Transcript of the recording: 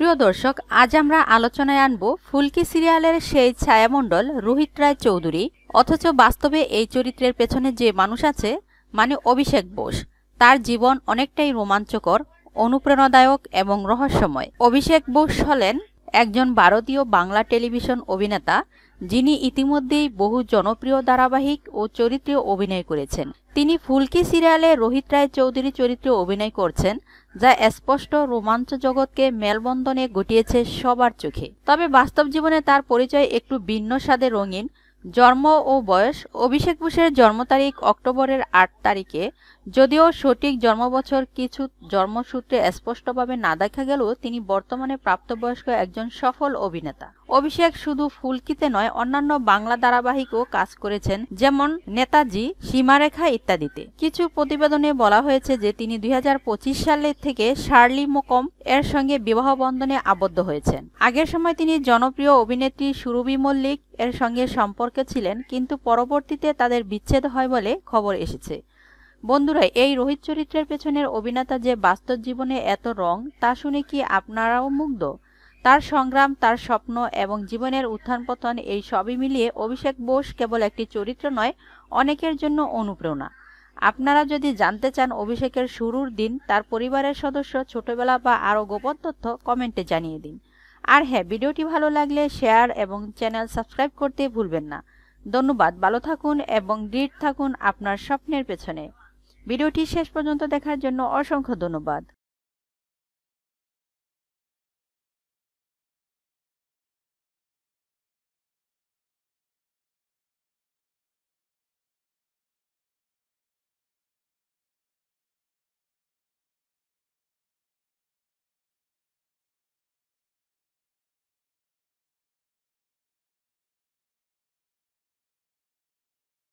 প্রিয় দর্শক, আজ আমরা আলোচনায় আনব ফুলকি সিরিয়ালের সেই ছায়ামণ্ডল রোহিত রায় চৌধুরী, অথচ বাস্তবে এই চরিত্রের পেছনে যে মানুষ আছে মানে অভিষেক বোস। তার জীবন অনেকটাই রোমাঞ্চকর, অনুপ্রেরণাদায়ক এবং রহস্যময়। অভিষেক বোস হলেন একজন ভারতীয় বাংলা টেলিভিশন অভিনেতা, যিনি ইতিমধ্যেই বহু জনপ্রিয় ধারাবাহিক ও চরিত্রে অভিনয় করেছেন। তিনি ফুলকি সিরিয়ালে রোহিত রায় চৌধুরী চরিত্রে অভিনয় করছেন, যা স্পষ্ট রোমাঞ্চ জগৎকে মেলবন্ধনে ঘটিয়েছে সবার চোখে। তবে বাস্তব জীবনে তার পরিচয় একটু ভিন্ন স্বাদে রঙিন। জন্ম ও বয়স: অভিষেক বোসের জন্ম তারিখ অক্টোবরের ৮ তারিখে। যদিও সঠিক জন্মবছর কিছু জন্মসূত্রে স্পষ্টভাবে না দেখা গেলেও তিনি বর্তমানে প্রাপ্তবয়স্ক একজন সফল অভিনেতা। অভিষেক শুধু ফুলকিতে নয়, অন্যান্য বাংলা ধারাবাহিকও কাজ করেছেন, যেমন নেতাজি, সীমারেখা ইত্যাদিতে। কিছু প্রতিবেদনে বলা হয়েছে যে তিনি ২০২৫ সালে থেকে শার্লি মোকম এর সঙ্গে বিবাহ বন্ধনে আবদ্ধ হয়েছেন। আগের সময় তিনি জনপ্রিয় অভিনেত্রী সুরভি মল্লিক এর সঙ্গে সম্পর্কে ছিলেন, কিন্তু পরবর্তীতে তাদের বিচ্ছেদ হয় বলে খবর এসেছে। বন্ধুরা, এই রোহিত চরিত্রের পেছনের অভিনেতা যে বাস্তব জীবনে এত রং, তা শুনে কি আপনারাও মুগ্ধ? তার সংগ্রাম, তার স্বপ্ন এবং জীবনের উত্থান পতন, এই সবই মিলিয়ে অভিষেক বোস কেবল একটি চরিত্র নয়, অনেকের জন্য অনুপ্রেরণা। আপনারা যদি জানতে চান অভিষেকের শুরুর দিন, তার পরিবারের সদস্য, ছোটবেলা বা আরও গোপন তথ্য, কমেন্টে জানিয়ে দিন। আর হ্যাঁ, ভিডিওটি ভালো লাগলে শেয়ার এবং চ্যানেল সাবস্ক্রাইব করতে ভুলবেন না। ধন্যবাদ। ভালো থাকুন এবং দৃঢ় থাকুন আপনার স্বপ্নের পেছনে। ভিডিওটি শেষ পর্যন্ত দেখার জন্য অসংখ্য ধন্যবাদ।